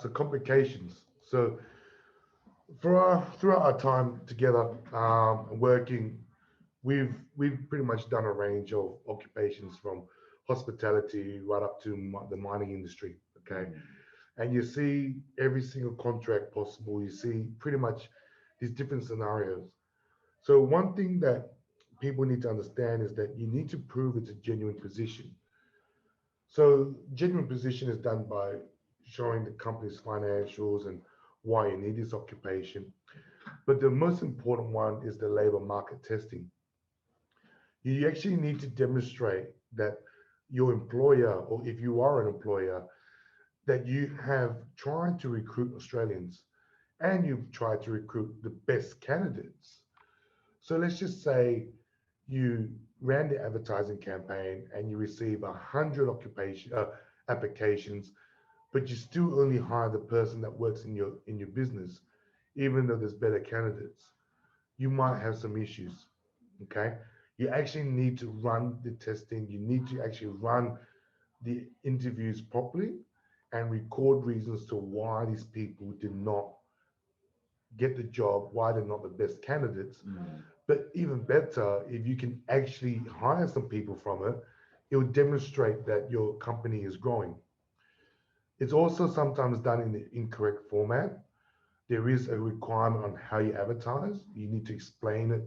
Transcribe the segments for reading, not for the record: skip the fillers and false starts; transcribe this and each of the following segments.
so complications. So throughout our time together, working, we've pretty much done a range of occupations from hospitality right up to the mining industry. Okay, and you see every single contract possible. You see pretty much these different scenarios. So one thing that people need to understand is that you need to prove it's a genuine position. So genuine position is done by showing the company's financials and why you need this occupation. But the most important one is the labor market testing. You actually need to demonstrate that your employer, or if you are an employer, that you have tried to recruit Australians and you've tried to recruit the best candidates. So let's just say you ran the advertising campaign and you receive 100 applications, but you still only hire the person that works in your business, even though there's better candidates. You might have some issues. Okay, you actually need to run the testing. You need to actually run the interviews properly and record reasons to why these people did not get the job, why they're not the best candidates. But even better, if you can actually hire some people from it, it will demonstrate that your company is growing. It's also sometimes done in the incorrect format. There is a requirement on how you advertise. You need to explain it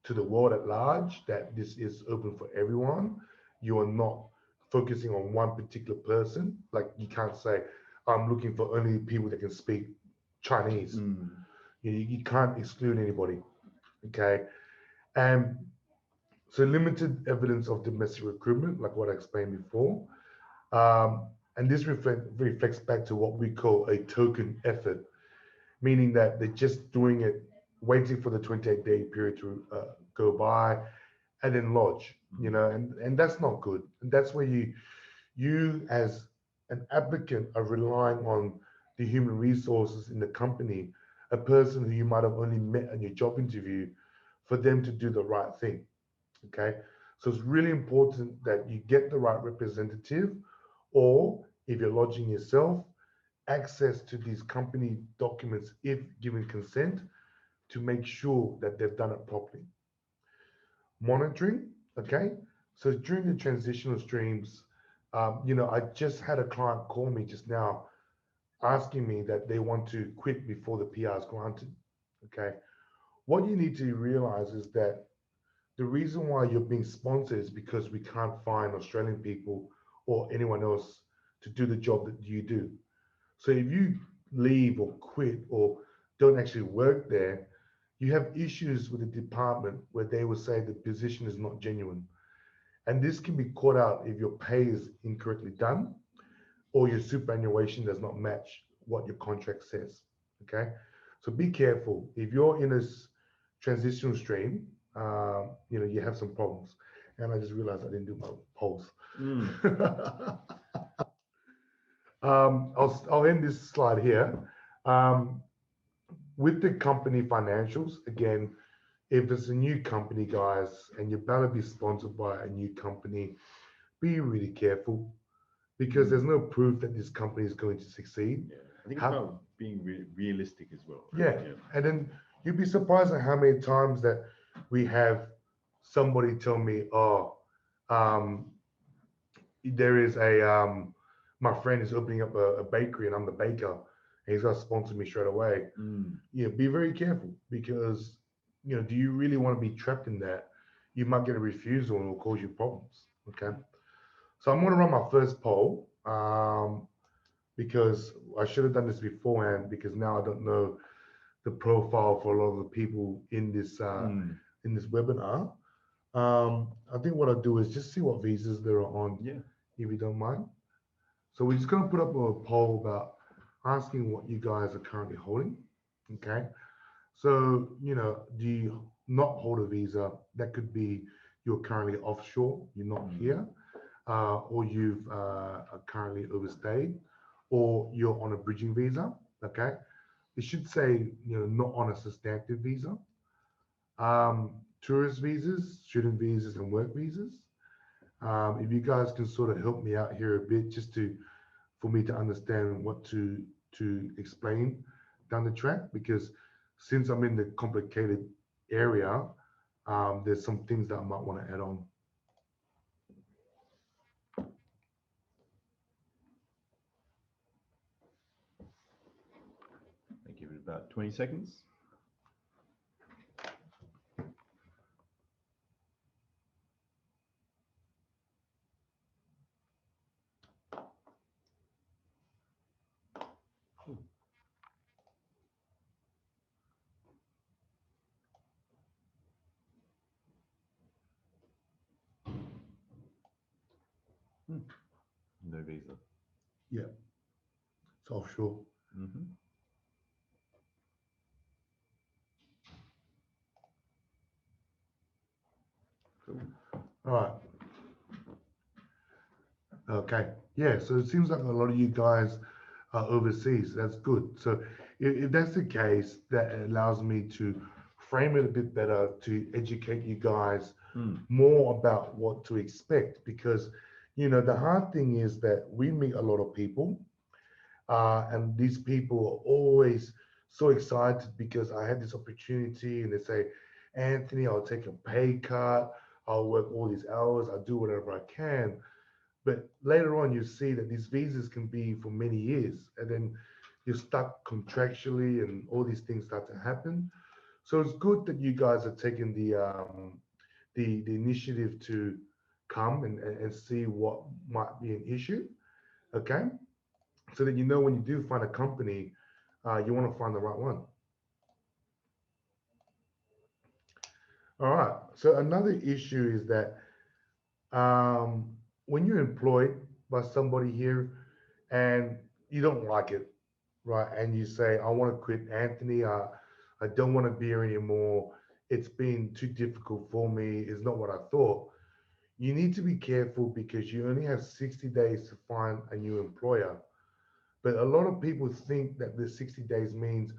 to the world at large that this is open for everyone. You are not focusing on one particular person. Like you can't say, I'm looking for only people that can speak Chinese. You can't exclude anybody. Okay. And so limited evidence of domestic recruitment, like what I explained before. And this reflects back to what we call a token effort, meaning that they're just doing it, waiting for the 28-day period to go by and then lodge, and that's not good. And that's where you as an applicant are relying on the human resources in the company, a person who you might have only met in your job interview, for them to do the right thing. Okay. So it's really important that you get the right representative, or if you're lodging yourself, access to these company documents if given consent, to make sure that they've done it properly. Monitoring, okay? So during the transitional streams, I just had a client call me just now asking me that they want to quit before the PR is granted, okay? What you need to realize is that the reason why you're being sponsored is because we can't find Australian people or anyone else to do the job that you do. So if you leave or quit or don't actually work there, you have issues with the department where they will say the position is not genuine. And this can be caught out if your pay is incorrectly done or your superannuation does not match what your contract says. Okay. So be careful. If you're in this transitional stream, you have some problems. And I just realized I didn't do my polls. I'll end this slide here. With the company financials, again, if it's a new company, guys, and you're about to be sponsored by a new company, be really careful, because there's no proof that this company is going to succeed. Yeah, I think it's about being realistic as well. Right? Yeah, and then you'd be surprised at how many times that we have somebody tell me, "Oh, there is my friend is opening up a bakery and I'm the baker and he's going to sponsor me straight away." Be very careful, because do you really want to be trapped in that? You might get a refusal and it will cause you problems. Okay, so I'm going to run my first poll, because I should have done this beforehand, because now I don't know the profile for a lot of the people in this webinar. I think what I'll do is just see what visas there are on, if you don't mind. So we're just going to put up a poll about asking what you guys are currently holding. Okay. So, do you not hold a visa? That could be you're currently offshore, you're not here, or you've are currently overstayed, or you're on a bridging visa. Okay. It should say, not on a substantive visa. Tourist visas, student visas, and work visas. If you guys can sort of help me out here a bit, just for me to understand what to to explain down the track, because since I'm in the complicated area, there's some things that I might want to add on. I give it about 20 seconds. No visa. Yeah, it's offshore. Mm-hmm. Cool. All right. Okay. Yeah. So it seems like a lot of you guys are overseas. That's good. So if that's the case, that allows me to frame it a bit better to educate you guys more about what to expect. Because, the hard thing is that we meet a lot of people, and these people are always so excited because I had this opportunity, and they say, Anthony, I'll take a pay cut. I'll work all these hours. I'll do whatever I can. But later on, you see that these visas can be for many years, and then you're stuck contractually, and all these things start to happen. So it's good that you guys are taking the initiative to come and see what might be an issue. Okay, so that when you do find a company, you want to find the right one. All right. So another issue is that um, when you're employed by somebody here and you don't like it, right? And you say, I want to quit, Anthony. I don't want to be here anymore. It's been too difficult for me. It's not what I thought. You need to be careful because you only have 60 days to find a new employer. But a lot of people think that the 60 days means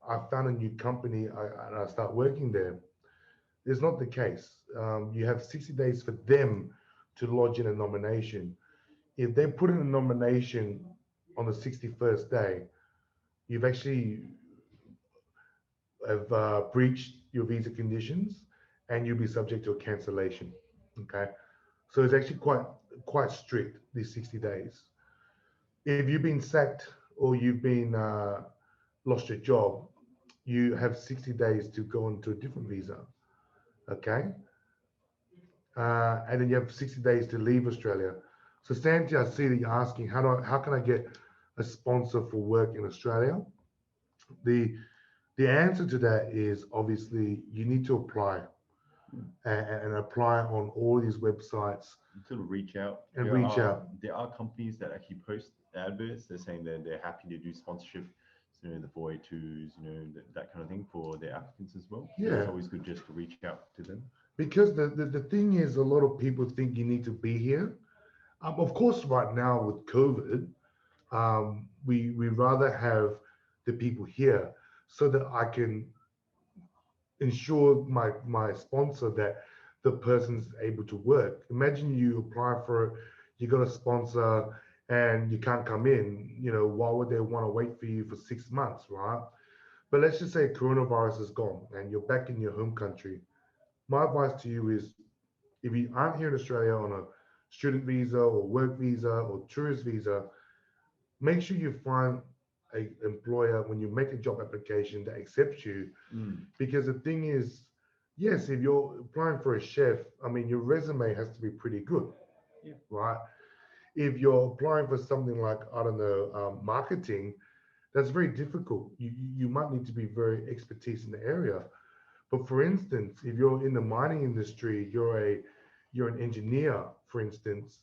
I found a new company and I start working there. It's not the case. You have 60 days for them to lodge in a nomination. If they put in a nomination on the 61st day, you've actually have breached your visa conditions, and you'll be subject to a cancellation. Okay, so it's actually quite strict, these 60 days. If you've been sacked or you've been lost your job, you have 60 days to go on to a different visa. Okay, and then you have 60 days to leave Australia. So Santi, I see that you're asking how can I get a sponsor for work in Australia? The the answer to that is obviously you need to apply, and apply on all these websites Sort of reach out. and reach out. There are companies that actually post adverts. They're saying that they're happy to do sponsorship, so, the 482s, that kind of thing for their applicants as well. So Yeah. it's always good just to reach out to them. Because the thing is, a lot of people think you need to be here. Of course, right now with COVID, we rather have the people here so that I can ensure my sponsor that the person's able to work. Imagine you apply for it, you got a sponsor, and you can't come in. Why would they want to wait for you for 6 months, right? But let's just say coronavirus is gone and you're back in your home country. My advice to you is, if you aren't here in Australia on a student visa or work visa or tourist visa, make sure you find a employer when you make a job application that accepts you. Because the thing is, yes, if you're applying for a chef, I mean, your resume has to be pretty good, Yeah. right? If you're applying for something like, I don't know, marketing, that's very difficult. You might need to be very expertise in the area. But for instance, if you're in the mining industry, you're an engineer, for instance,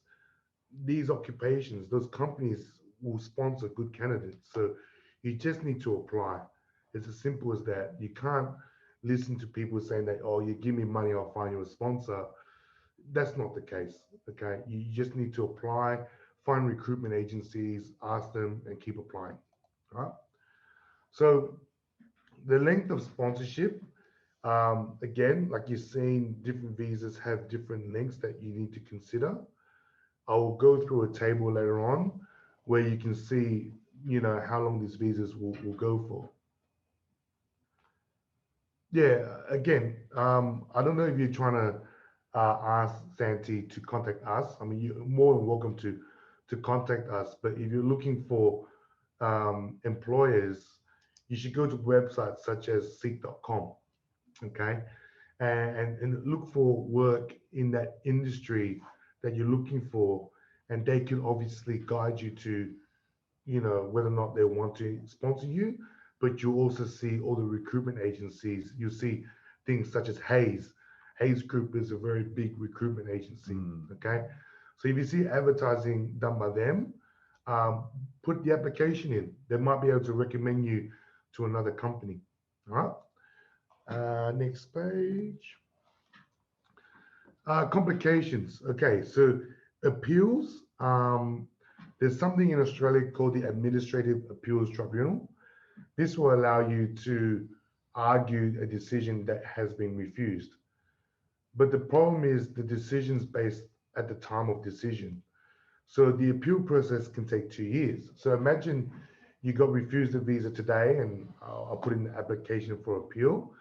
these occupations, those companies will sponsor good candidates. So you just need to apply. It's as simple as that. You can't listen to people saying that, oh, you give me money, I'll find you a sponsor. That's not the case. Okay. You just need to apply, find recruitment agencies, ask them, and keep applying. All right. So the length of sponsorship, again, like you're saying, different visas have different lengths that you need to consider. I will go through a table later on where you can see how long these visas will go for. Yeah, again, I don't know if you're trying to ask Santi to contact us. I mean, you're more than welcome to contact us. But if you're looking for employers, you should go to websites such as seek.com, okay, and look for work in that industry that you're looking for, and they can obviously guide you to whether or not they want to sponsor you. But you also see all the recruitment agencies. You see things such as Hayes Group is a very big recruitment agency. Mm. Okay, so if you see advertising done by them, um, put the application in. They might be able to recommend you to another company. All right. Next page. Complications. Okay, so appeals. There's something in Australia called the Administrative Appeals Tribunal. This will allow you to argue a decision that has been refused. But the problem is the decision's based at the time of decision. So the appeal process can take 2 years. So imagine you got refused a visa today, and I'll put in the application for appeal.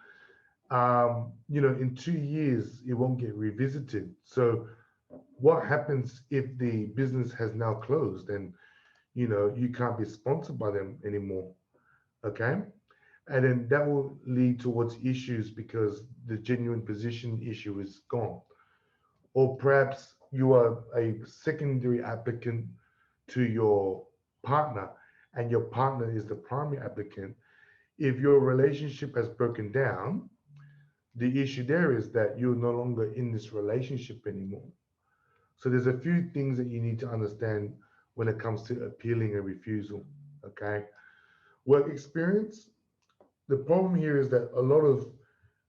In 2 years, it won't get revisited. So what happens if the business has now closed and you can't be sponsored by them anymore? Okay. And then that will lead towards issues because the genuine position issue is gone. Or perhaps you are a secondary applicant to your partner, and your partner is the primary applicant. If your relationship has broken down, the issue there is that you're no longer in this relationship anymore. So there's a few things that you need to understand when it comes to appealing a refusal. Okay. Work experience. The problem here is that a lot of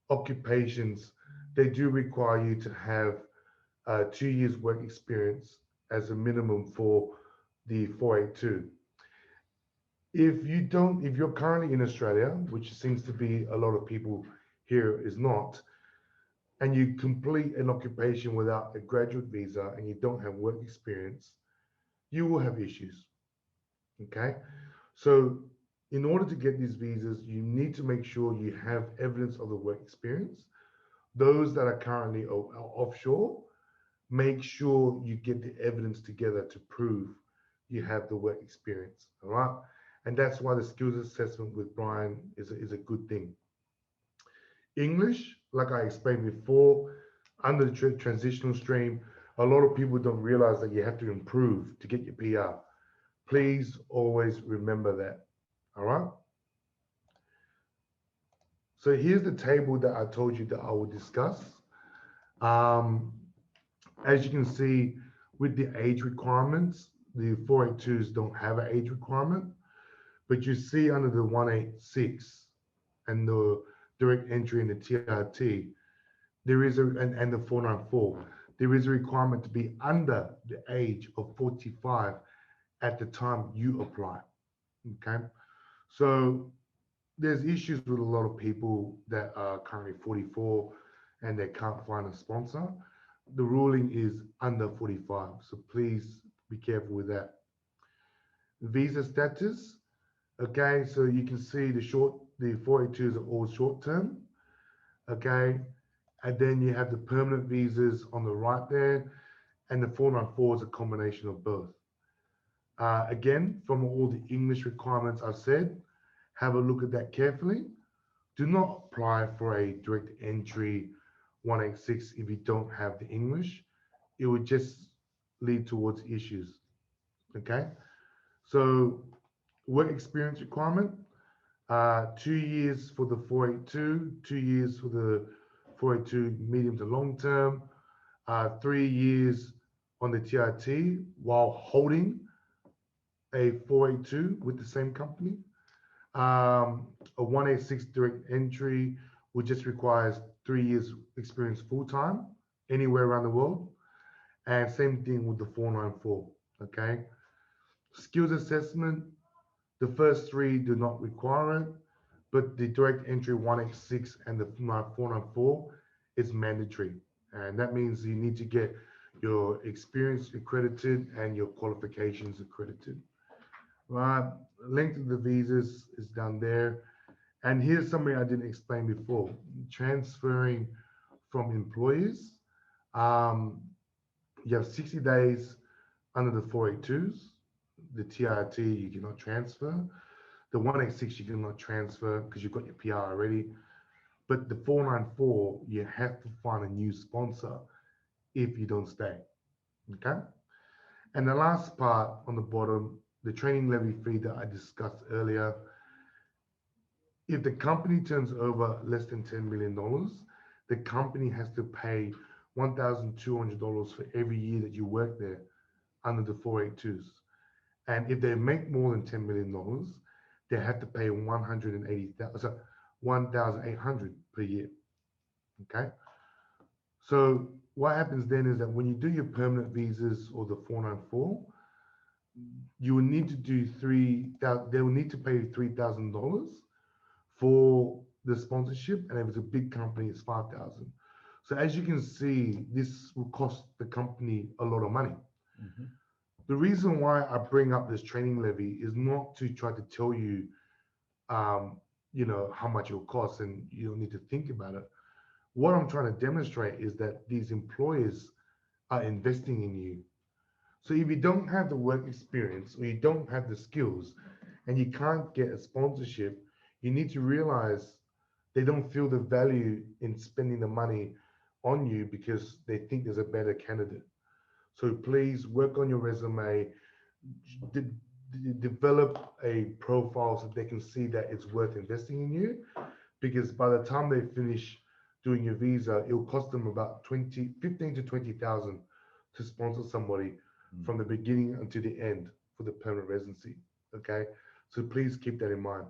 occupations, they do require you to have 2 years work experience as a minimum for the 482. If you're currently in Australia, which seems to be a lot of people here is not, and you complete an occupation without a graduate visa and you don't have work experience, you will have issues. Okay. So, in order to get these visas, you need to make sure you have evidence of the work experience. Those that are currently offshore, make sure you get the evidence together to prove you have the work experience. All right. And that's why the skills assessment with Brian is a good thing. English, like I explained before, under the transitional stream, a lot of people don't realize that you have to improve to get your PR. Please always remember that. All right. So here's the table that I told you that I will discuss. Um, as you can see, with the age requirements, the 482s don't have an age requirement, but you see under the 186 and the direct entry in the TRT, there is and the 494, there is a requirement to be under the age of 45 at the time you apply. Okay. So there's issues with a lot of people that are currently 44 and they can't find a sponsor. The ruling is under 45, so please be careful with that. Visa status, okay, so you can see the 482s are all short term, okay, and then you have the permanent visas on the right there, and the 494 is a combination of both. Again, from all the English requirements I've said, have a look at that carefully. Do not apply for a direct entry 186 if you don't have the English. It would just lead towards issues. Okay. So work experience requirement, 2 years for the 482, 2 years for the 482 medium to long term, 3 years on the TRT while holding a 482 with the same company. A 186 direct entry would just requires 3 years experience full time anywhere around the world. And same thing with the 494. Okay. Skills assessment, the first three do not require it, but the direct entry 186 and the 494 is mandatory. And that means you need to get your experience accredited and your qualifications accredited. right? Length of the visas is down there. And here's something I didn't explain before: transferring from employees. Um, you have 60 days under the 482s. The TRT you cannot transfer. The 186 you cannot transfer because you've got your PR already. But the 494 you have to find a new sponsor if you don't stay. Okay. And the last part on the bottom, the training levy fee that I discussed earlier. If the company turns over less than $10 million, the company has to pay $1,200 for every year that you work there under the 482s. And if they make more than $10 million, they have to pay 180,000, so 1,800 per year. Okay. So what happens then is that when you do your permanent visas or the 494, you will need to do 3,000. They will need to pay $3,000 for the sponsorship, and if it's a big company, it's 5,000. So as you can see, this will cost the company a lot of money. Hmm. The reason why I bring up this training levy is not to try to tell you, um, how much it will cost, and you don't need to think about it. What I'm trying to demonstrate is that these employers are investing in you. So if you don't have the work experience or you don't have the skills and you can't get a sponsorship, you need to realize they don't feel the value in spending the money on you because they think there's a better candidate. So please work on your resume, de- develop a profile so they can see that it's worth investing in you, because by the time they finish doing your visa, it'll cost them about 15 to 20,000 to sponsor somebody from the beginning until the end for the permanent residency. Okay. So please keep that in mind.